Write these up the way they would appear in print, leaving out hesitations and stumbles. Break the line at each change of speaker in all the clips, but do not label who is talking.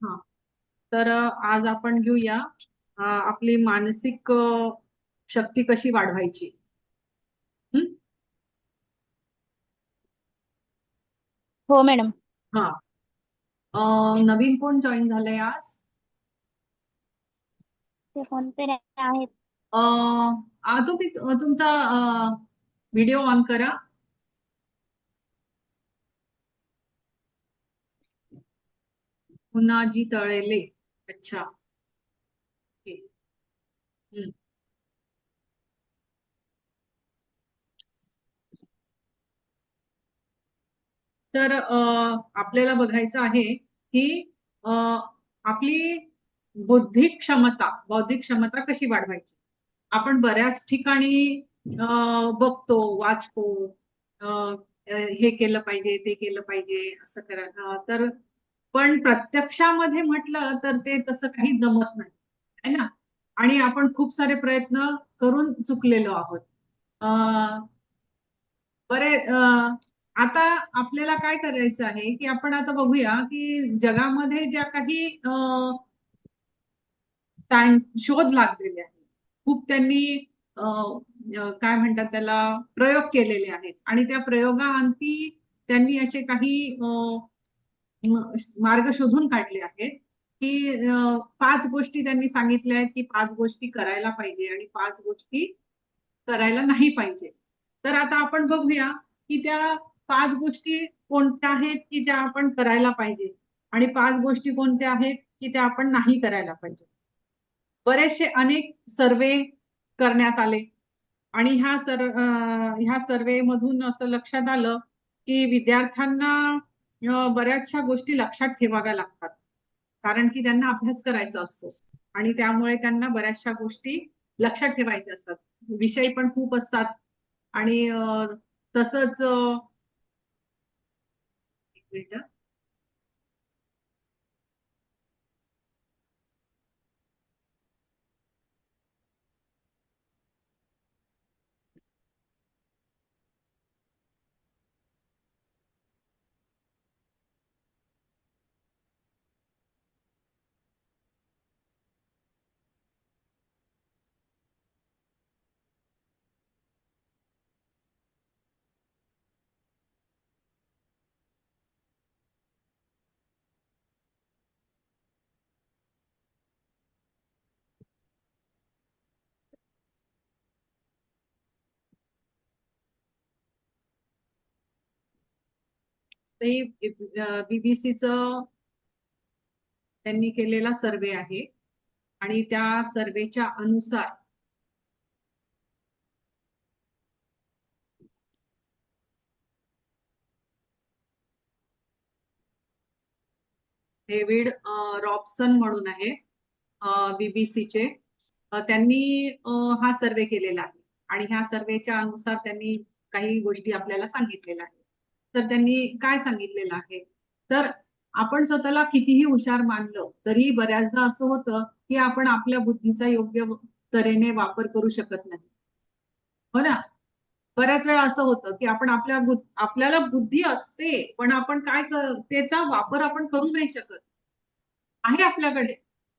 हा. तर आज आपण घेऊया आपली मानसिक शक्ती कशी वाढवायची. हं?
हो मॅडम.
हा. नवीन कोण जॉईन झालंय आज?
ते कोणतरी आहेत.
तुम्ही तुमचा व्हिडिओ ऑन करा. पुन्हाजी तळेले. अच्छा. ओके. हं. तर आपल्याला बघायचं आहे की अ, आपली बौद्धिक क्षमता कशी वाढवायची. आपण बऱ्याच ठिकाणी बघतो, वाचतो, अ, अ, हे केलं पाहिजे, ते केलं पाहिजे, असं करा. तर पण प्रत्यक्षामध्ये म्हटलं तर ते तसं काही जमत नाही, है ना. आणि आपण खूप सारे प्रयत्न करून चुकलेलो आहोत. अ, बरे आता आपल्याला काय करायचं आहे की आपण आता बघूया की जगामध्ये ज्या काही शोध लागलेले आहेत. खूप त्यांनी काय म्हणतात त्याला, प्रयोग केलेले आहेत आणि त्या प्रयोगाअंती त्यांनी असे काही मार्ग शोधून काढले आहेत की 5 गोष्टी त्यांनी सांगितल्या आहेत की 5 गोष्टी करायला पाहिजे आणि 5 गोष्टी करायला नाही पाहिजे. तर आता आपण बघूया की त्या 5 गोष्टी कोणत्या आहेत की ज्या आपण करायला पाहिजे आणि 5 गोष्टी कोणत्या आहेत की त्या आपण नाही करायला पाहिजे. बरेचसे अनेक सर्वे करण्यात आले आणि ह्या सर्वे मधून असं लक्षात आलं की विद्यार्थ्यांना बऱ्याचशा गोष्टी लक्षात ठेवाव्या लागतात, कारण की त्यांना अभ्यास करायचा असतो आणि त्यामुळे त्यांना बऱ्याचशा गोष्टी लक्षात ठेवायच्या असतात. विषय पण खूप असतात आणि तसंच एक मिनिट. ते बीबीसीचं त्यांनी केलेला सर्वे आहे आणि त्या सर्वेच्या अनुसार डेव्हिड रॉबसन म्हणून आहे, बीबीसीचे. त्यांनी हा सर्वे केलेला आहे आणि ह्या सर्वेच्या अनुसार त्यांनी काही गोष्टी आपल्याला सांगितलेल्या आहेत. तर त्यांनी काय सांगितलेलं आहे, तर आपण स्वतःला कितीही हुशार मानलं तरी बऱ्याचदा असं होतं की आपण आपल्या बुद्धीचा योग्य तऱ्हेने वापर करू शकत नाही. हो ना. बऱ्याच वेळा असं होतं की आपण आपल्याला बुद्धी असते पण आपण त्याचा वापर आपण करू नाही शकत. आहे आपल्याकडे,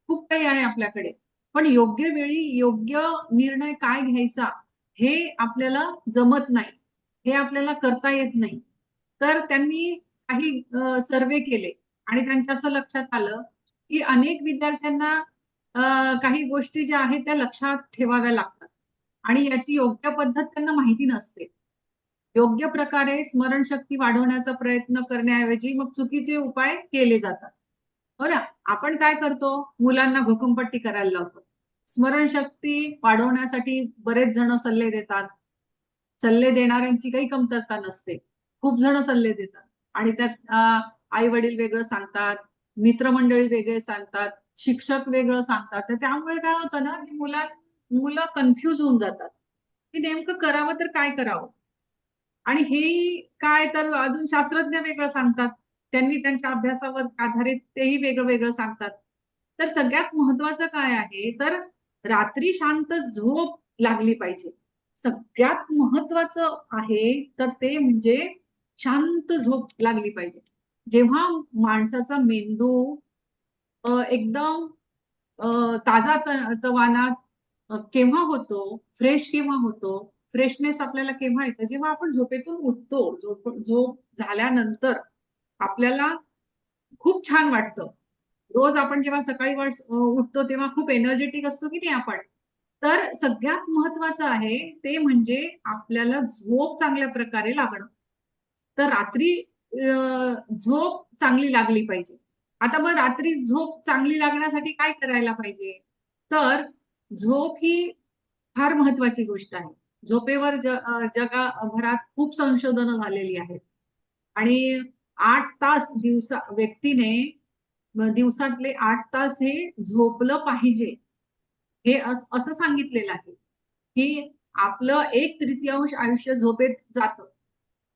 खूप काही आहे आपल्याकडे. पण योग्य वेळी योग्य निर्णय काय घ्यायचा हे आपल्याला जमत नाही. हे आपल्याला करता येत नाही. तर त्यांनी काही सर्वे केले आणि त्यांच्या असं लक्षात आलं की अनेक विद्यार्थ्यांना काही गोष्टी ज्या आहेत त्या लक्षात ठेवाव्या लागतात आणि याची योग्य पद्धत त्यांना माहिती नसते. योग्य प्रकारे स्मरणशक्ती वाढवण्याचा प्रयत्न करण्याऐवजी मग चुकीचे उपाय केले जातात. हो ना. आपण काय करतो, मुलांना घोकंपट्टी करायला लावतो. स्मरणशक्ती वाढवण्यासाठी बरेच जण सल्ले देतात. सल्ले देणाऱ्यांची काही कमतरता नसते. खूप जण सल्ले देतात आणि त्यात आई वडील वेगळं सांगतात, मित्रमंडळी वेगळे सांगतात, शिक्षक वेगळं सांगतात. तर त्यामुळे काय होतं ना की मुलं कन्फ्युज होऊन जातात की नेमकं करावं तर काय करावं. आणि हे काय तर अजून शास्त्रज्ञ वेगळं सांगतात. त्यांनी त्यांच्या अभ्यासावर आधारित तेही वेगळं वेगळं सांगतात. तर सगळ्यात महत्वाचं काय आहे, तर रात्री शांत झोप लागली पाहिजे. सगळ्यात महत्वाचं आहे तर ते म्हणजे शांत झोप लागली पाहिजे. जेव्हा माणसाचा मेंदू एकदम ताजा तवाना केव्हा होतो, फ्रेश केव्हा होतो, फ्रेशनेस आपल्याला केव्हा येतं, जेव्हा आपण झोपेतून उठतो. झोप झाल्यानंतर आपल्याला खूप छान वाटतं. रोज आपण जेव्हा सकाळी उठतो तेव्हा खूप एनर्जेटिक असतो की नाही आपण. तर सगळ्यात महत्वाचं आहे ते म्हणजे आपल्याला झोप चांगल्या प्रकारे लागणं. तर रात्री झोप चांगली लागली पाहिजे. आता मग रात्री झोप चांगली लागण्यासाठी काय करायला पाहिजे? तर झोप ही फार महत्वाची गोष्ट आहे. झोपेवर जगभरात खूप संशोधनं झालेली आहेत आणि 8 तास व्यक्तीने दिवसातले 8 तास हे झोपलं पाहिजे. हे असं सांगितलेलं आहे, की आपलं 1/3 आयुष्य झोपेत जातं.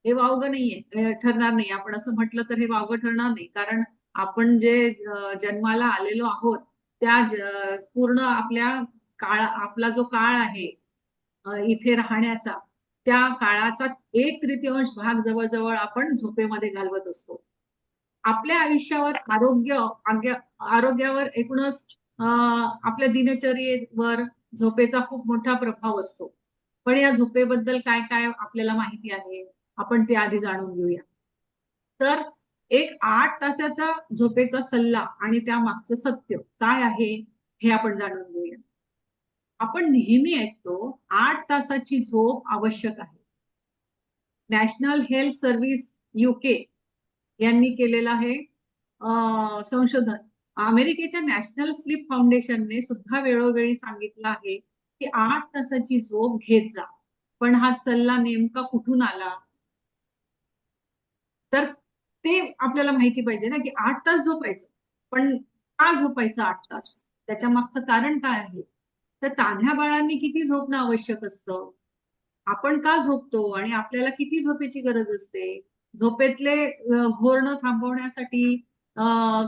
हे वावगं नाहीये, ठरणार नाही. आपण असं म्हटलं तर हे वावगं ठरणार नाही. कारण आपण जे जन्माला आलेलो आहोत, त्या पूर्ण आपला जो काळ आहे इथे राहण्याचा, त्या काळाचा 1/3 भाग जवळ-जवळ आपण झोपेमध्ये घालवत असतो. आपल्या आयुष्यावर आरोग्यावर एकूणच आपल्या दिनचर्येवर झोपेचा खूप मोठा प्रभाव असतो. पण या झोपेबद्दल काय-काय आपल्याला माहिती आहे, आपण ते आधी जाणून घेऊया. तर एक 8 तासाचा झोपेचा सल्ला आणि त्यामागचं सत्य काय आहे, हे आपण जाणून घेऊया. आपण नेहमी ऐकतो 8 तासाची झोप आवश्यक आहे. नॅशनल हेल्थ सर्व्हिस UK यांनी केलेलं आहे संशोधन. अमेरिकेच्या नॅशनल स्लीप फाउंडेशनने सुद्धा वेळोवेळी सांगितलं आहे, की 8 तासाची झोप घेत जा. पण हा सल्ला नेमका कुठून आला? तर ते आपल्याला माहिती पाहिजे ना, की 8 तास झोपायचं. पण का झोपायचं 8 तास? त्याच्या मागचं कारण काय आहे? तर तान्ह्या बाळांनी किती झोपणं आवश्यक असतं? आपण का झोपतो आणि आपल्याला किती झोपेची गरज असते? झोपेतले घोरणं थांबवण्यासाठी अ,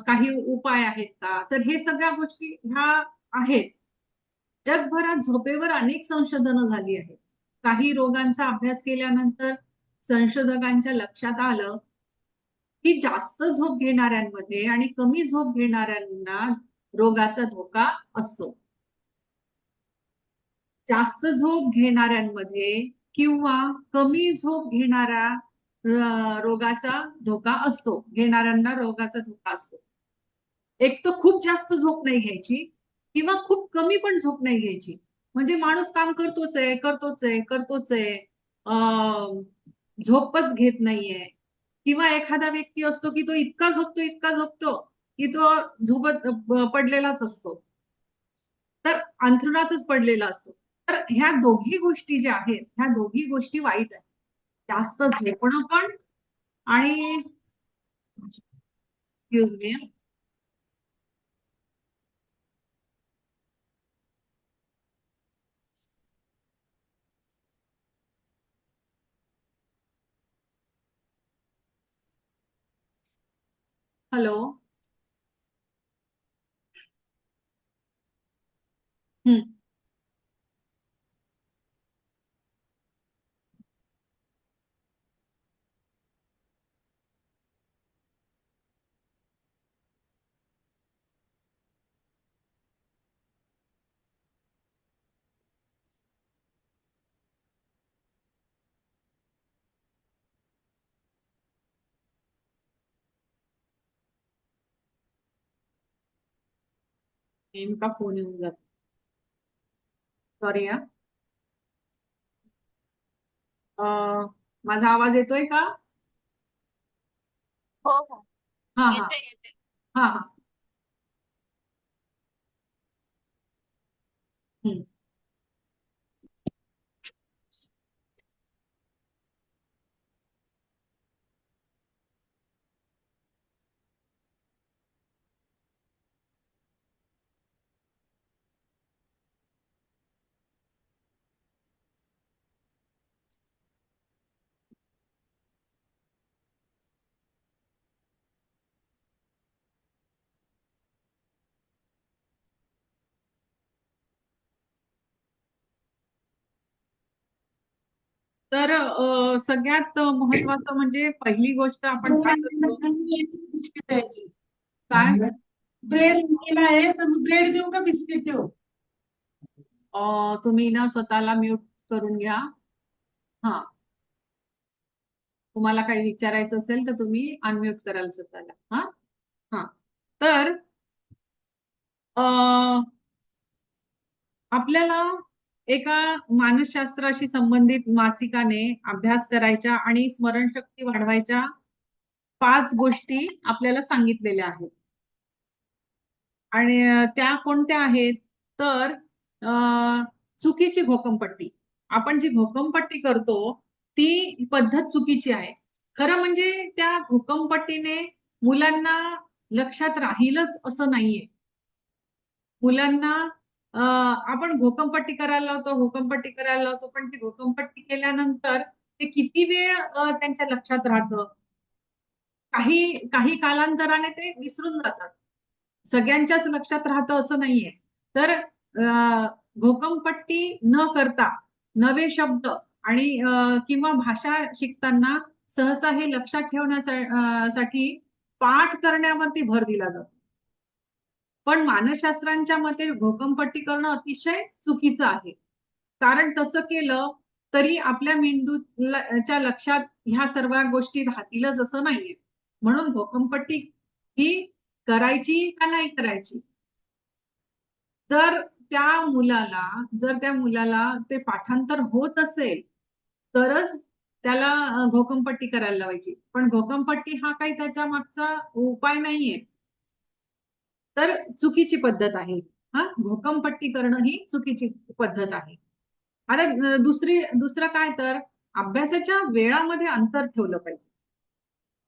काही उपाय आहेत का? तर हे सगळ्या गोष्टी ह्या आहेत. जगभरात झोपेवर अनेक संशोधनं झाली आहेत. काही रोगांचा अभ्यास केल्यानंतर संशोधकांच्या लक्षात आलं, की जास्त झोप घेणाऱ्यांमध्ये आणि कमी झोप घेणाऱ्यांना रोगाचा धोका असतो. जास्त झोप घेणाऱ्यांमध्ये किंवा कमी झोप रोगाचा धोका असतो. घेणाऱ्यांना रोगाचा धोका असतो. एक तर खूप जास्त झोप नाही घ्यायची किंवा खूप कमी पण झोप नाही घ्यायची. म्हणजे माणूस काम करतोच आहे, करतोच आहे, करतोच आहे. झोपच घेत नाहीये किंवा एखादा व्यक्ती असतो, की तो इतका झोपतो, की तो पडलेलाच असतो. तर अंथरुणातच पडलेला असतो. तर ह्या दोघी गोष्टी ज्या आहेत, ह्या दोघी गोष्टी वाईट आहेत. जास्त झोपणं पण आणि एक्सक्यूज मी. हॅलो. हं. नेमका फोन येऊन जातो. सॉरी हा. माझा आवाज येतोय का?
हो हो.
हा हा.
येते येते.
हा हा. हं. तर सगळ्यात महत्वाचं म्हणजे पहिली गोष्ट आपण काय करतो? काय?
ब्रेड केला आहे तर ब्रेड देऊ का बिस्किट देऊ?
तुम्ही ना स्वतःला म्यूट करून घ्या. हा, तुम्हाला काही विचारायचं असेल तर तुम्ही अनम्यूट कराल स्वतःला. हा हा तर अं, आपल्याला एका मानसशास्त्राशी संबंधित मासिकाने अभ्यास करायच्या आणि स्मरणशक्ती वाढवायच्या 5 गोष्टी आपल्याला सांगितलेल्या आहेत. आणि त्या कोणत्या आहेत तर चुकीची घोकंपट्टी. आपण जी घोकंपट्टी करतो ती पद्धत चुकीची आहे. खरं म्हणजे त्या घोकंपट्टीने मुलांना लक्षात राहीलच असं नाहीये. मुलांना आपण घोकंपट्टी करायला लावतो पण ती घोकंपट्टी केल्यानंतर ते किती वेळ त्यांच्या लक्षात राहतं, काही काही कालांतराने ते विसरून जातात. सगळ्यांच्याच लक्षात राहतं असं नाहीये. तर घोकंपट्टी न करता नवे शब्द आणि किंवा भाषा शिकताना सहसा हे लक्षात ठेवण्यासाठी पाठ करण्यावरती भर दिला जातो. पण मानसशास्त्रांच्या मते घोकंपट्टी करणं अतिशय चुकीचं आहे. कारण तसं केलं तरी आपल्या मेंदूच्या लक्षात ह्या सर्व गोष्टी राहतीलच असं नाहीये. म्हणून घोकंपट्टी ही करायची का नाही करायची, जर त्या मुलाला ते पाठांतर होत असेल तरच त्याला घोकंपट्टी करायला लावायची. पण घोकंपट्टी हा काही त्याच्या मागचा उपाय नाहीये, तर चुकीची पद्धत आहे. हा, घोकंपट्टी करणं ही चुकीची पद्धत आहे. आता दुसरं काय तर अभ्यासाच्या वेळामध्ये अंतर ठेवलं पाहिजे.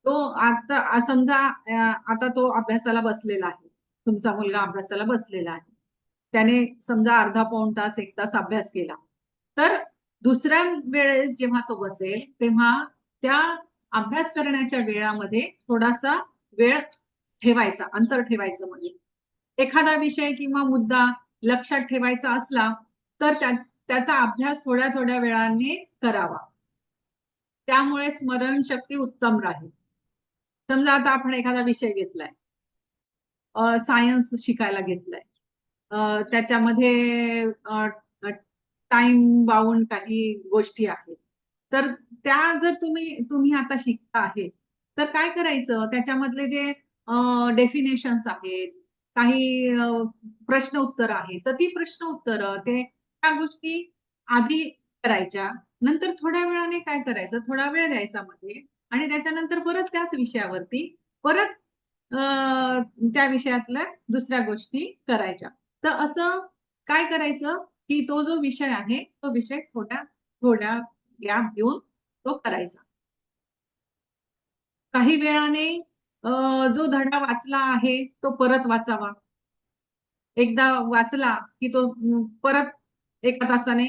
तो आता समजा आता तो अभ्यासाला बसलेला आहे, तुमचा मुलगा अभ्यासाला बसलेला आहे, त्याने समजा अर्धा पाऊण तास 1 तास अभ्यास केला, तर दुसऱ्या वेळेस जेव्हा तो बसेल तेव्हा त्या अभ्यास करण्याच्या वेळामध्ये थोडासा वेळ ठेवायचा, अंतर ठेवायचं. म्हणजे एखादा विषय किंवा मुद्दा लक्षात ठेवायचा असला तर त्याचा अभ्यास थोड्या थोड्या वेळाने करावा. त्यामुळे स्मरणशक्ती उत्तम राहील. समजा आता आपण एखादा विषय घेतलाय, सायन्स शिकायला घेतलाय, त्याच्यामध्ये टाइम बाउंड काही गोष्टी आहेत, तर त्या जर तुम्ही आता शिकता आहे तर काय करायचं, त्याच्यामधले जे डेफिनेशन्स आहेत, काही प्रश्न उत्तर आहेत, तर ती प्रश्न उत्तर त्या गोष्टी आधी करायच्या. नंतर थोड्या वेळाने काय करायचं, थोडा वेळ द्यायचा मध्ये आणि त्याच्यानंतर परत त्याच विषयावरती परत त्या विषयातल्या दुसऱ्या गोष्टी करायच्या. तर असं काय करायचं की तो जो विषय आहे तो विषय थोड्या थोड्या गॅप घेऊन तो करायचा. काही वेळाने जो धडा वाचला आहे तो परत वाचावा. एकदा वाचला की तो परत एका तासाने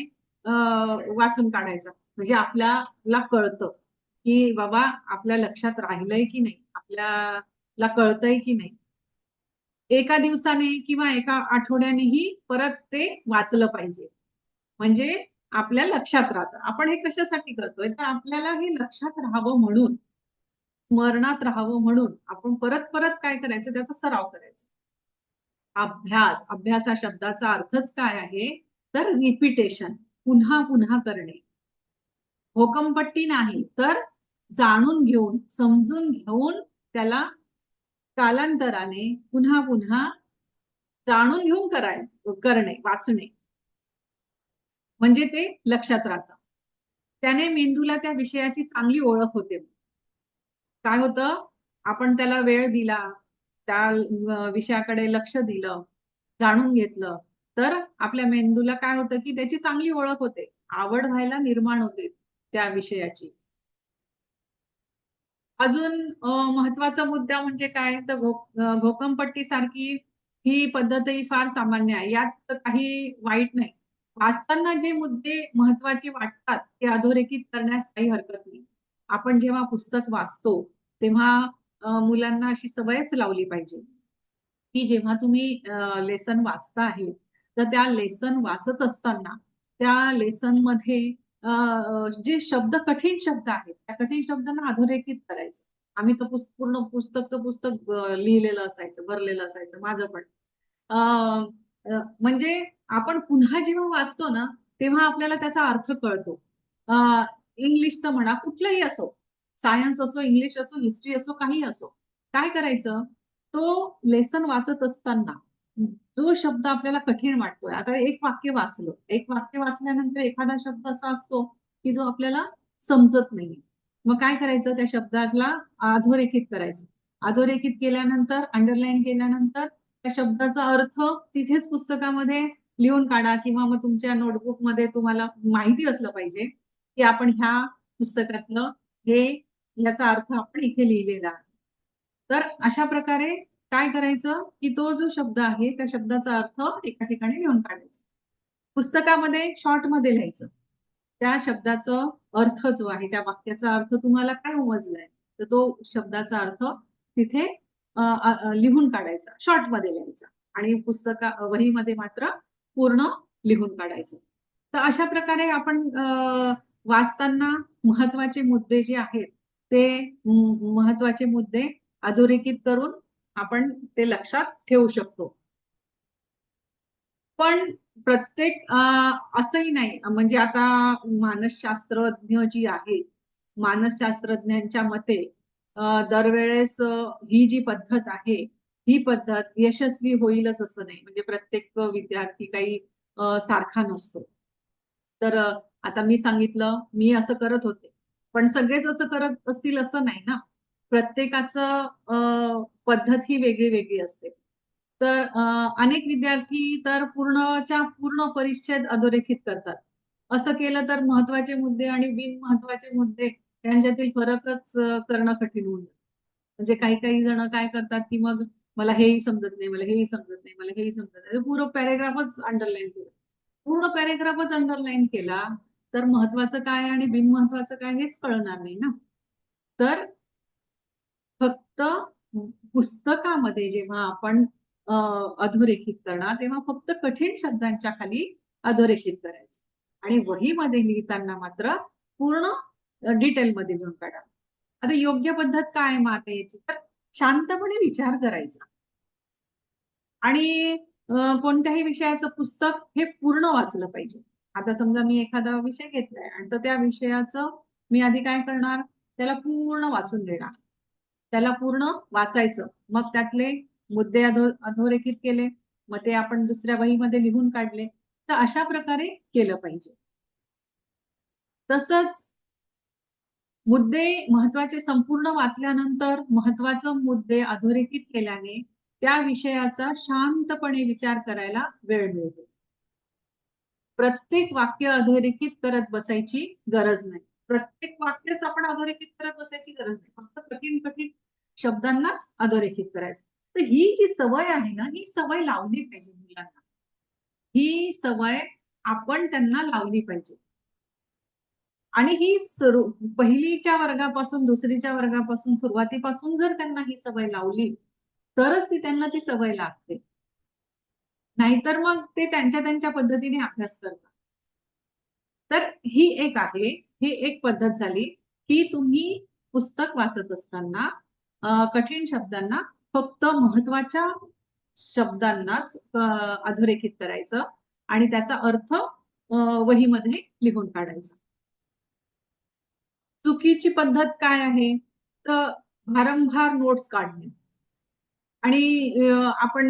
वाचून काढायचा. म्हणजे आपल्याला कळतं की बाबा आपल्या लक्षात राहिलंय की नाही, आपल्याला कळतंय की नाही. एका दिवसाने किंवा एका आठवड्यानेही परत ते वाचलं पाहिजे. म्हणजे आपल्या लक्षात राहतं. आपण हे कशासाठी करतोय तर आपल्याला हे लक्षात राहावं म्हणून, स्मरणात राहावं म्हणून आपण परत परत काय करायचं, त्याचा सराव करायचा. अभ्यास हा शब्दाचा अर्थच काय आहे तर रिपिटेशन, पुन्हा पुन्हा करणे. घोकंपट्टी नाही तर जाणून घेऊन, समजून घेऊन त्याला कालांतराने पुन्हा पुन्हा जाणून घेऊन करणे, वाचणे, म्हणजे ते लक्षात राहतं. त्याने मेंदूला त्या विषयाची चांगली ओळख होते. काय होतं, आपण त्याला वेळ दिला, त्या विषयाकडे लक्ष दिलं, जाणून घेतलं, तर आपल्या मेंदूला काय होतं की त्याची चांगली ओळख होते, आवड व्हायला निर्माण होते त्या विषयाची. अजून महत्वाचा मुद्दा म्हणजे काय तर घोकंपट्टी सारखी ही पद्धतही फार सामान्य आहे, यात तर काही वाईट नाही. वाचताना जे मुद्दे महत्वाचे वाटतात ते अधोरेखित करण्यास काही हरकत नाही. आपण जेव्हा पुस्तक वाचतो तेव्हा मुलांना अशी सवयच लावली पाहिजे की जेव्हा तुम्ही लेसन वाचता आहे तर त्या लेसन वाचत असताना त्या लेसन मध्ये जे कठीण शब्द आहेत त्या कठीण शब्दांना अधोरेखित करायचं. आम्ही तर पूर्ण पुस्तकचं पुस्तक लिहिलेलं असायचं, भरलेलं असायचं, माझं पण. अं, म्हणजे आपण पुन्हा जेव्हा वाचतो ना, तेव्हा आपल्याला त्याचा अर्थ कळतो. इंग्लिशचं म्हणा, कुठलंही असो, सायन्स असो, इंग्लिश असो, हिस्ट्री असो, काही असो. काय करायचं, तो लेसन वाचत असताना जो शब्द आपल्याला कठीण वाटतोय, आता एक वाक्य वाचलं, एक वाक्य वाचल्यानंतर एखादा शब्द असा असतो की जो आपल्याला समजत नाही. मग काय करायचं, त्या शब्दाला अधोरेखित करायचं. अधोरेखित केल्यानंतर, अंडरलाईन केल्यानंतर त्या शब्दाचा अर्थ तिथेच पुस्तकामध्ये लिहून काढा, किंवा मग तुमच्या नोटबुकमध्ये तुम्हाला माहिती असलं पाहिजे की आपण ह्या पुस्तकातलं हे याचा अर्थ आपण इथे लिहिलेला आहे. तर अशा प्रकारे काय करायचं की तो जो शब्द आहे त्या शब्दाचा अर्थ एका ठिकाणी लिहून काढायचा. पुस्तकामध्ये शॉर्टमध्ये लिहायचं. त्या शब्दाचा अर्थ जो आहे, त्या वाक्याचा अर्थ तुम्हाला काय उमजलाय, तर तो शब्दाचा अर्थ तिथे लिहून काढायचा, शॉर्टमध्ये लिहायचा आणि वहीमध्ये मात्र पूर्ण लिहून काढायचं. तर अशा प्रकारे आपण वाचताना महत्वाचे मुद्दे जे आहेत ते महत्वाचे मुद्दे अधोरेखित करून आपण ते लक्षात ठेवू शकतो. पण प्रत्येक असंही नाही, म्हणजे आता मानसशास्त्रज्ञ जी आहे, मानसशास्त्रज्ञांच्या मते दरवेळेस ही जी पद्धत आहे, ही पद्धत यशस्वी होईलच असं नाही. म्हणजे प्रत्येक विद्यार्थी काही सारखा नसतो. तर आता मी सांगितलं, मी असं करत होते, पण सगळेच असं करत असतील असं नाही ना. प्रत्येकाचं पद्धत ही वेगळी वेगळी असते. तर अनेक विद्यार्थी तर पूर्णच्या पूर्ण परिच्छेद अधोरेखित करतात. असं केलं तर महत्वाचे मुद्दे आणि बिनमहत्वाचे मुद्दे यांच्यातील फरकच करणं कठीण होऊन जातं. म्हणजे काही काही जण काय करतात की मग मला हेही समजत नाही, मला हेही समजत नाही, मला हेही समजत नाही, पूर्ण पॅरेग्राफच अंडरलाईन केलं. पूर्ण पॅरेग्राफच अंडरलाईन केला तर महत्वाचं काय आणि बिनमहत्वाचं काय हेच कळणार नाही ना. तर फक्त पुस्तकामध्ये जेव्हा आपण अधोरेखित करणार, तेव्हा फक्त कठीण शब्दांच्या खाली अधोरेखित करायचं आणि वहीमध्ये लिहिताना मात्र पूर्ण डिटेलमध्ये लिहून काढा. आता योग्य पद्धत काय मग आता याची, तर शांतपणे विचार करायचा आणि कोणत्याही विषयाचं पुस्तक हे पूर्ण वाचलं पाहिजे. आता समजा मी एखादा विषय घेतलाय आणि तर त्या विषयाचं मी आधी काय करणार, त्याला पूर्ण वाचून घेणार, त्याला पूर्ण वाचायचं, मग त्यातले मुद्दे अधोरेखित केले, मग ते आपण दुसऱ्या वहीमध्ये लिहून काढले. तर अशा प्रकारे केलं पाहिजे. तसंच मुद्दे महत्वाचे संपूर्ण वाचल्यानंतर महत्वाचे मुद्दे अधोरेखित केल्याने त्या विषयाचा शांतपणे विचार करायला वेळ मिळतो. प्रत्येक वाक्य अधोरेखित करत बसायची गरज नाही. प्रत्येक वाक्यच आपण अधोरेखित करत बसायची गरज नाही. फक्त कठीण कठीण शब्दांनाच अधोरेखित करायचं. तर ही जी सवय आहे ना, ही सवय लावली पाहिजे मुलांना. ही सवय आपण त्यांना लावली पाहिजे. आणि ही पहिलीच्या वर्गापासून, दुसरीच्या वर्गापासून, सुरुवातीपासून जर त्यांना ही सवय लावली, तरच त्यांना ती सवय लागते. नाहीतर मग ते त्यांच्या त्यांच्या पद्धतीने अभ्यास करतात. तर ही एक आहे, ही एक पद्धत झाली की तुम्ही पुस्तक वाचत असताना कठीण शब्दांना फक्त महत्वाच्या शब्दांनाच अधोरेखित करायचं आणि त्याचा अर्थ वहीमध्ये लिहून काढायचा. चुकीची पद्धत काय आहे, तर वारंवार नोट्स काढणे आणि आपण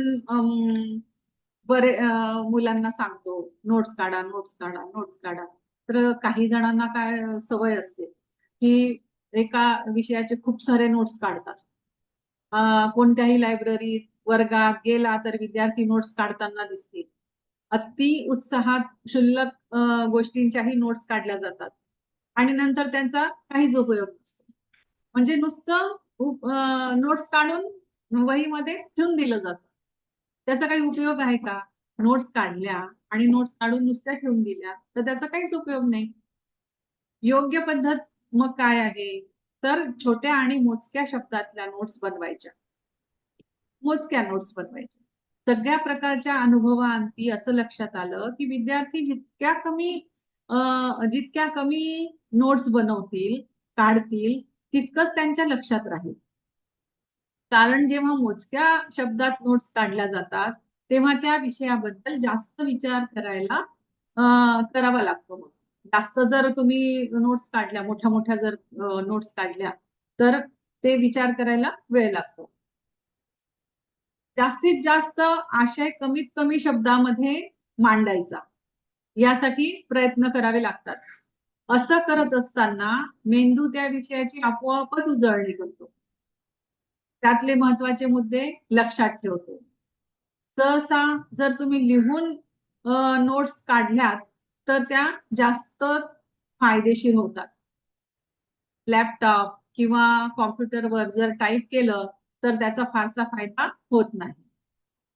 मुलांना सांगतो नोट्स काढा, नोट्स काढा, नोट्स काढा. तर काही जणांना काय सवय असते की एका विषयाचे खूप सारे नोट्स काढतात. कोणत्याही लायब्ररीत, वर्गात गेला तर विद्यार्थी नोट्स काढताना दिसतील. अति उत्साहात क्षुल्लक गोष्टींच्याही नोट्स काढल्या जातात आणि नंतर त्यांचा काहीच उपयोग नसतो. म्हणजे नुसतं नोट्स काढून वहीमध्ये ठेवून दिलं जातं. त्याचा काही उपयोग आहे का? नोट्स काढल्या आणि नोट्स काढून नुसत्या ठेवून दिल्या तर त्याचा काहीच उपयोग नाही. योग्य पद्धत मग काय आहे, तर छोट्या आणि मोजक्या शब्दातल्या नोट्स बनवायच्या. मोजक्या नोट्स बनवायच्या. सगळ्या प्रकारच्या अनुभवांती असं लक्षात आलं की विद्यार्थी जितक्या कमी नोट्स बनवतील, काढतील, तितकंच त्यांच्या लक्षात राहील. कारण जेव्हा मोजक्या शब्दात नोट्स काढल्या जातात तेव्हा त्या विषयाबद्दल जास्त विचार करावा लागतो. मग जास्त जर तुम्ही नोट्स काढल्या, मोठ्या जर नोट्स काढल्या तर ते विचार करायला वेळ लागतो. जास्तीत जास्त आशय कमीत कमी शब्दामध्ये मांडायचा, यासाठी प्रयत्न करावे लागतात. असं करत असताना मेंदू त्या विषयाची आपोआपच उजळणी करतो, त्यातले महत्वाचे मुद्दे लक्षात ठेवतो. सहसा जर तुम्ही लिहून नोट्स काढल्यात तर त्या जास्त फायदेशीर होतात. लॅपटॉप किंवा कॉम्प्युटरवर जर टाईप केलं तर त्याचा फारसा फायदा होत नाही.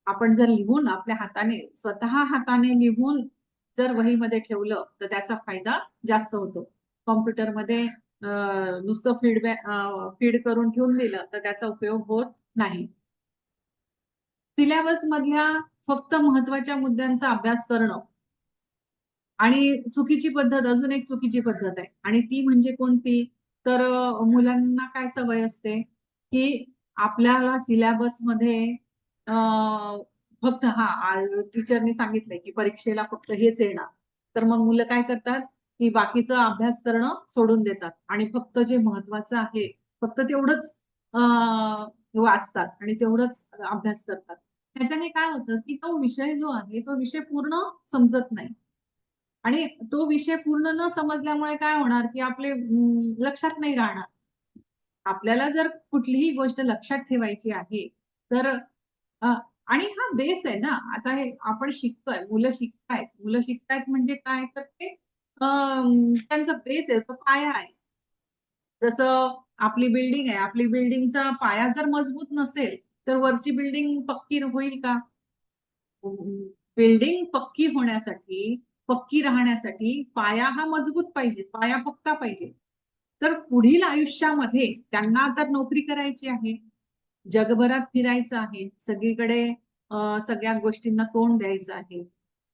आपण जर लिहून आपल्या हाताने, स्वतः हाताने लिहून जर वहीमध्ये ठेवलं तर त्याचा फायदा जास्त होतो. कॉम्प्युटरमध्ये नुसतं फीड करून ठेवून दिलं तर त्याचा उपयोग होत नाही. सिलेबस मधल्या फक्त महत्वाच्या मुद्द्यांचा अभ्यास करणं आणि चुकीची पद्धत, अजून एक चुकीची पद्धत आहे आणि ती म्हणजे कोणती? तर मुलांना काय सवय असते की आपल्याला सिलेबस मध्ये फक्त टीचरने सांगितलंय की परीक्षेला फक्त हेच येणार, तर मग मुलं काय करतात की बाकीचा अभ्यास करणं सोडून देतात आणि फक्त जे महत्वाचं आहे फक्त तेवढंच वाचतात आणि तेवढंच अभ्यास करतात. त्याच्याने काय होतं की तो विषय जो आहे तो विषय पूर्ण समजत नाही आणि तो विषय पूर्ण न समजल्यामुळे काय होणार की आपले लक्षात नाही राहणार. आपल्याला जर कुठलीही गोष्ट लक्षात ठेवायची आहे तर आणि हा बेस आहे ना. आता हे आपण शिकतोय, मुलं शिकतायत म्हणजे काय तर ते त्यांचा बेस आहे, तो पाया आहे. जसं आपली बिल्डिंग आहे, आपली बिल्डिंगचा पाया जर मजबूत नसेल तर वरची बिल्डिंग पक्की होईल का? बिल्डिंग पक्की राहण्यासाठी पाया हा मजबूत पाहिजे, पाया पक्का पाहिजे. तर पुढील आयुष्यामध्ये त्यांना तर नोकरी करायची आहे, जगभरात फिरायचं आहे, सगळीकडे सगळ्या गोष्टींना तोंड द्यायचं आहे.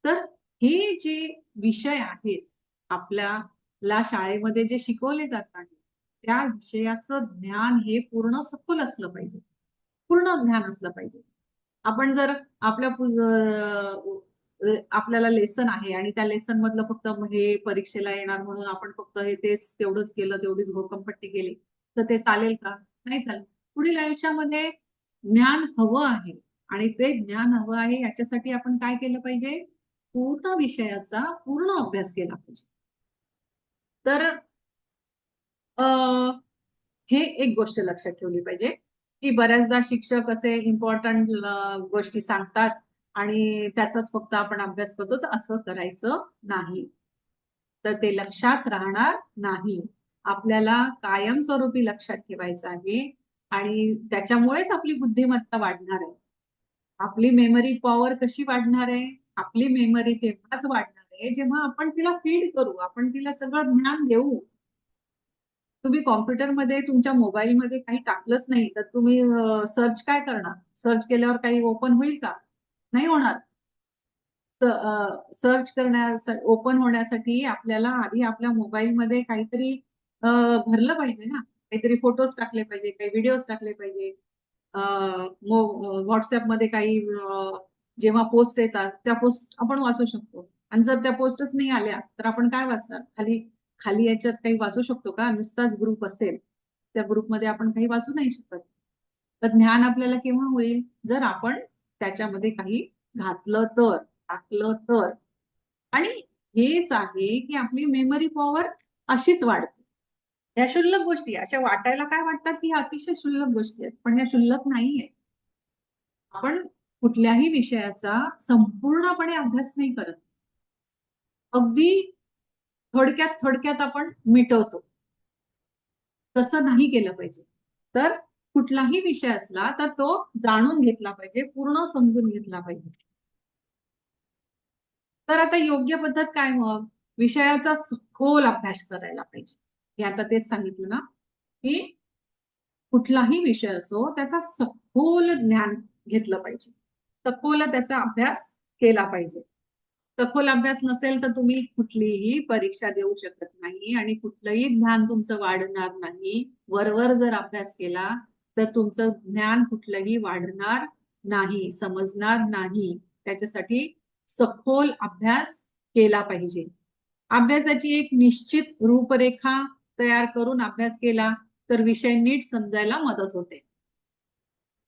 तर हे जे विषय आहेत आपल्याला शाळेमध्ये जे शिकवले जातात त्या विषयाचं ज्ञान हे पूर्ण सखोल असलं पाहिजे, पूर्ण ज्ञान असलं पाहिजे. आपण जर आपल्याला लेसन आहे आणि त्या लेसन मधलं फक्त हे परीक्षेला येणार म्हणून आपण फक्त हे तेच तेवढंच केलं, तेवढीच घोकमपट्टी केली तर ते चालेल का? नाही चालेल. पुढील आयुष्यामध्ये ज्ञान हवं आहे आणि ते ज्ञान हवं आहे याच्यासाठी आपण काय केलं पाहिजे? पूर्ण विषयाचा पूर्ण अभ्यास केला पाहिजे. तर हे एक गोष्ट लक्षात ठेवली पाहिजे की बऱ्याचदा शिक्षक असे इम्पॉर्टंट गोष्टी सांगतात आणि त्याचाच फक्त आपण अभ्यास करतो, तर असं करायचं नाही. तर ते लक्षात राहणार नाही. आपल्याला कायमस्वरूपी लक्षात ठेवायचं आहे आणि त्याच्यामुळेच आपली बुद्धिमत्ता वाढणार आहे. आपली मेमरी पॉवर कशी वाढणार आहे? आपली मेमरी तेव्हाच वाढणार आहे जेव्हा आपण तिला फीड करू, आपण तिला सगळं ज्ञान देऊ. तुम्ही कॉम्प्युटरमध्ये तुमच्या मोबाईलमध्ये काही टाकलंच नाही तर तुम्ही सर्च काय करणार? सर्च केल्यावर काही ओपन होईल का? नाही होणार. सर्च ओपन होण्यासाठी आपल्याला आधी आपल्या मोबाईलमध्ये काहीतरी भरलं पाहिजे ना, काहीतरी फोटोज टाकले पाहिजे, काही व्हिडिओज टाकले पाहिजे. व्हॉट्सअपमध्ये काही जेव्हा पोस्ट येतात त्या पोस्ट आपण वाचू शकतो आणि जर त्या पोस्टच नाही आल्या तर आपण काय वाचणार? खाली खाली याच्यात काही वाचू शकतो का? नुसताच ग्रुप असेल त्या ग्रुपमध्ये आपण काही वाचू नाही शकत. तर ज्ञान आपल्याला केव्हा होईल? जर आपण त्याच्यामध्ये काही घातलं तर, टाकलं तर. आणि हेच आहे की आपली मेमरी पॉवर अशीच वाढते. ह्या क्षुल्लक गोष्टी अशा वाटायला काय वाटतात की अतिशय क्षुल्लक गोष्टी आहेत, पण ह्या क्षुल्लक नाहीये. आपण कुठल्याही विषयाचा संपूर्णपणे अभ्यास नाही करत, अगदी थोडक्यात आपण मिटवतो. तसं नाही केलं पाहिजे. तर कुठलाही विषय असला तर तो जाणून घेतला पाहिजे, पूर्ण समजून घेतला पाहिजे. तर आता योग्य पद्धत काय? मग विषयाचा सखोल अभ्यास करायला पाहिजे. हे आता तेच सांगितलं ना की कुठलाही विषय असो त्याचा सखोल ज्ञान घेतलं पाहिजे, सखोल त्याचा अभ्यास केला पाहिजे. सखोल अभ्यास नसेल तर तुम्ही कुठलीही परीक्षा देऊ शकत नाही आणि कुठलंही ज्ञान तुमचं वाढणार नाही. वरवर जर अभ्यास केला तर तुमचं ज्ञान कुठलंही वाढणार नाही, समजणार नाही. त्याच्यासाठी सखोल अभ्यास केला पाहिजे. अभ्यासाची एक निश्चित रूपरेखा तयार करून अभ्यास केला तर विषय नीट समजायला मदत होते.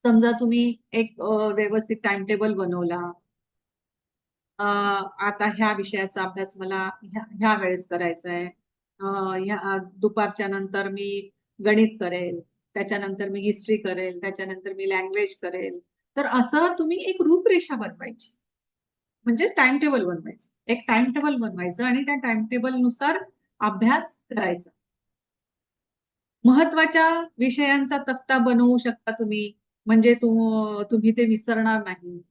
समजा तुम्ही एक व्यवस्थित टाइम टेबल बनवला. आता ह्या विषयाचा अभ्यास मला ह्या वेळेस करायचा आहे. दुपारच्या नंतर मी गणित करेल, त्याच्यानंतर मी हिस्ट्री करेल, त्याच्यानंतर मी लँग्वेज करेल. तर असं तुम्ही एक रूपरेषा बनवायची, म्हणजे टाइम टेबल बनवायचं. एक टाइम टेबल बनवायचं आणि त्या टाइम टेबल नुसार अभ्यास करायचा. महत्वाच्या विषयांचा तक्ता बनवू शकता तुम्ही, म्हणजे तुम्ही ते विसरणार नाही.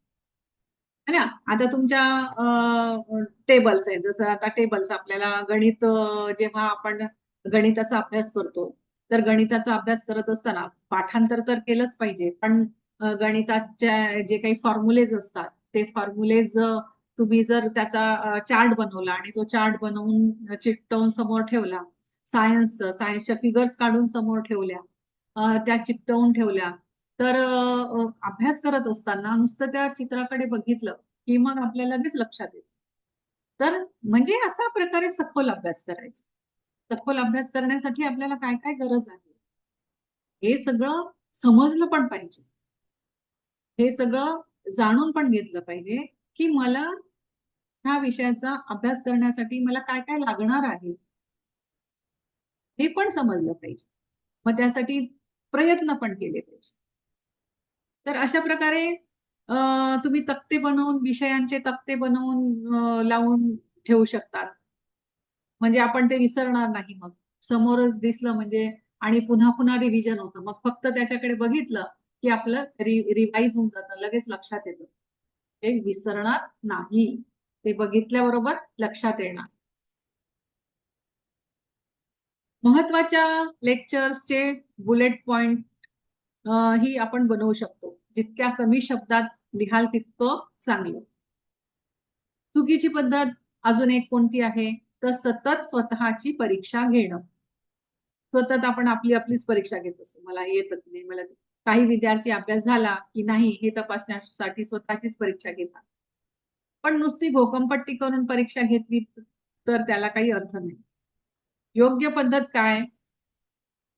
है ना. आता तुमच्या टेबल्स आहेत, जसं आता टेबल्स आपल्याला गणित, जेव्हा आपण गणिताचा अभ्यास करतो तर गणिताचा अभ्यास करत असताना पाठांतर तर केलंच पाहिजे, पण गणिताच्या जे काही फॉर्म्युलेज असतात ते फॉर्म्युलेज तुम्ही जर त्याचा चार्ट बनवला आणि तो चार्ट बनवून चिकटवून समोर ठेवला, सायन्सच्या फिगर्स काढून समोर ठेवल्या, त्या चिकटवून ठेवल्या, तर अभ्यास करत असताना नुसतं त्या चित्राकडे बघितलं की मग आपल्याला लगेच लक्षात येतं. तर म्हणजे अशा प्रकारे सखोल अभ्यास करायचा. सखोल अभ्यास करण्यासाठी आपल्याला काय काय गरज आहे हे सगळं समजलं पण पाहिजे. हे सगळं जाणून पण घेतलं पाहिजे की मला ह्या विषयाचा अभ्यास करण्यासाठी मला काय काय लागणार आहे हे पण समजलं पाहिजे. मग त्यासाठी प्रयत्न पण केले पाहिजे. तर अशा प्रकारे तुम्ही तक्ते बनवून, विषयांचे तक्ते बनवून लावून ठेवू शकतात. म्हणजे आपण ते विसरणार नाही मग. समोरच दिसलं म्हणजे आणि पुन्हा पुन्हा रिव्हिजन होतं. मग फक्त त्याच्याकडे बघितलं की आपलं रिवाइज होऊन जातं, लगेच लक्षात येतं. ते विसरणार नाही. ते बघितल्याबरोबर लक्षात येणार. महत्वाच्या लेक्चर्सचे बुलेट पॉइंट ही आपण बनवू शकतो. जितक्या कमी शब्दात लिहाल तितकं चांगलं. चुकीची पद्धत अजून एक कोणती आहे, तर सतत स्वतःची परीक्षा घेणं. सतत आपण आपलीच परीक्षा घेत असतो. मला हे येतच नाही, मला काही विद्यार्थी अभ्यास झाला की नाही हे तपासण्यासाठी स्वतःचीच परीक्षा घेतात. पण नुसती घोकंपट्टी करून परीक्षा घेतली तर त्याला काही अर्थ नाही. योग्य पद्धत काय?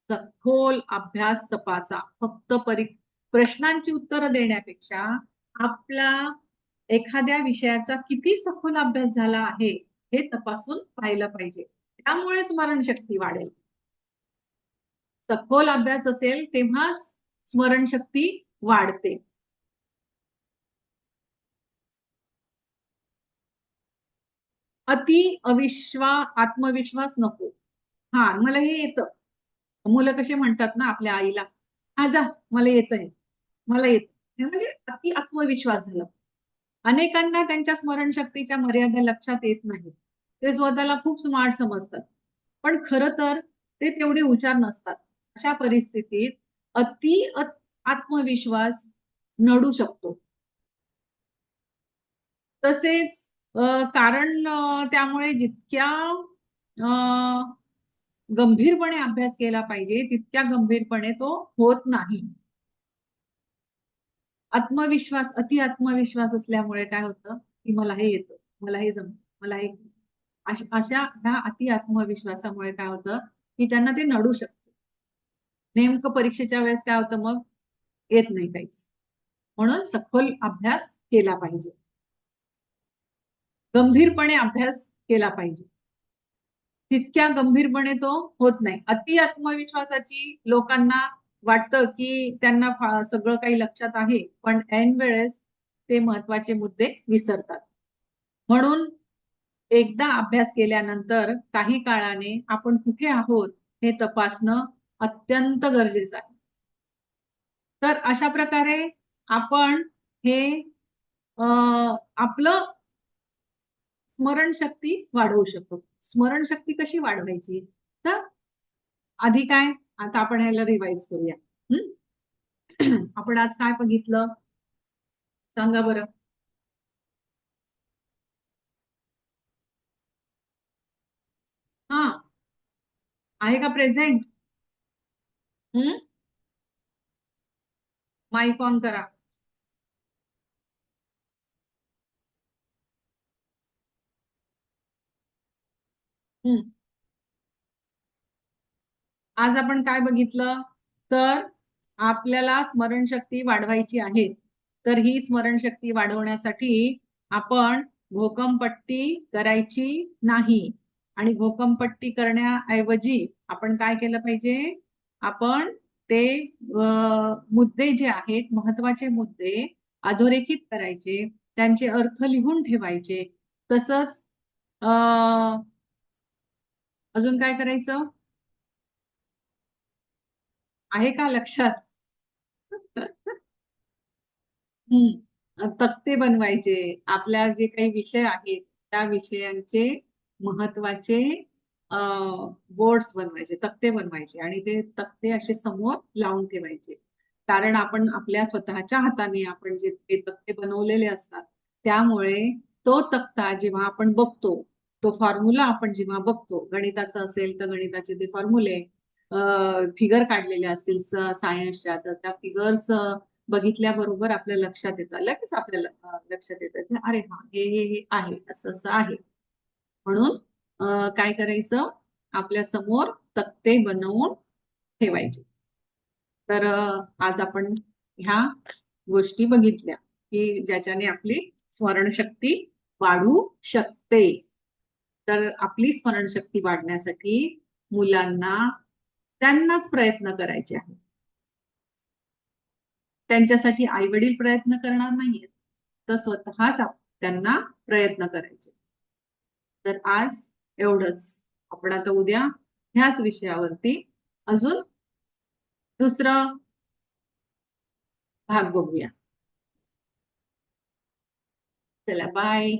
सखोल अभ्यास तपासा. फक्त प्रश्नांची उत्तरं देण्यापेक्षा आपला एखाद्या विषयाचा किती सखोल अभ्यास झाला आहे हे तपासून पाहिलं पाहिजे. त्यामुळे स्मरणशक्ती वाढेल. सखोल अभ्यास असेल तेव्हाच स्मरणशक्ती वाढते. आत्मविश्वास नको. हा, मला हे येतं. मुलं कसे म्हणतात ना आपल्या आईला, हा जा मला येतंय, मला येत. म्हणजे अति आत्मविश्वास झाला. अनेकांना त्यांच्या स्मरणशक्तीच्या मर्यादा लक्षात येत नाही. ते स्वतःला खूप स्मार्ट समजतात, पण खरं तर ते तेवढे हुशार नसतात. अशा परिस्थितीत आत्मविश्वास नडू शकतो. तसेच कारण त्यामुळे जितक्या गंभीरपणे अभ्यास केला पाहिजे तितक्या गंभीरपणे तो होत नाही. अति आत्मविश्वास असल्यामुळे काय होतं की मला हे येतं, मला हे जमतं, मला हे, अशा ह्या अति आत्मविश्वासामुळे काय होतं की त्यांना ते नडू शकतं. नेमकं परीक्षेच्या वेळेस काय होतं, मग येत नाही काहीच. म्हणून सखोल अभ्यास केला पाहिजे. गंभीरपणे अभ्यास केला पाहिजे. तितक्या गंभीरपणे तो होत नाही. अति आत्मविश्वासाची लोकांना वाटतं की त्यांना सगळं काही लक्षात आहे, पण ऐन वेळेस ते महत्वाचे मुद्दे विसरतात. म्हणून एकदा अभ्यास केल्यानंतर काही काळाने आपण कुठे आहोत हे तपासणं अत्यंत गरजेचं आहे. तर अशा प्रकारे आपण हे आपलं स्मरणशक्ती वाढवू शकतो. स्मरणशक्ती कशी वाढवायची? तर आधी काय, आता आपण ह्याला रिवाइज करूया. आपण आज काय बघितलं सांगा बरं. हा, आहे का प्रेझेंट? माईक ऑन करा. हम्म. आज आपण काय बघितलं? तर आपल्याला स्मरणशक्ती वाढवायची आहे. तर ही स्मरणशक्ती वाढवण्यासाठी आपण घोकंपट्टी करायची नाही. आणि घोकंपट्टी करण्याऐवजी आपण काय केलं पाहिजे? आपण ते मुद्दे जे आहेत, महत्वाचे मुद्दे अधोरेखित करायचे, त्यांचे अर्थ लिहून ठेवायचे. तसंच अजून काय करायचं आहे का लक्षात? तक्ते बनवायचे. आपल्या जे काही विषय आहेत त्या विषयांचे महत्वाचे बोर्ड्स बनवायचे, तक्ते बनवायचे आणि ते तक्ते असे समोर लावून ठेवायचे. कारण आपण आपल्या स्वतःच्या हाताने आपण जे ते तक्ते बनवलेले असतात, त्यामुळे तो तक्ता जेव्हा आपण बघतो, तो फॉर्म्युला आपण जेव्हा बघतो, गणिताचं असेल तर गणिताचे ते फॉर्म्युले, फिगर काढलेले असतील सायन्सच्या, तर त्या फिगर्स बघितल्याबरोबर आपल्या लक्षात येतं, लगेच आपल्याला लक्षात येतं की अरे हा, हे आहे, असं असं आहे. म्हणून काय करायचं? आपल्या समोर तक्ते बनवून ठेवायचे. तर आज आपण ह्या गोष्टी बघितल्या की ज्याच्याने आपली स्मरणशक्ती वाढू शकते. तर आपली स्मरणशक्ती वाढण्यासाठी मुलांना त्यांनाच प्रयत्न करायचे आहेत. त्यांच्यासाठी आई वडील प्रयत्न करणार नाहीयेत, तर स्वतःच त्यांना प्रयत्न करायचे. तर आज एवढंच. आपण आता उद्या ह्याच विषयावरती अजून दुसरं भाग बघूया. चला, बाय.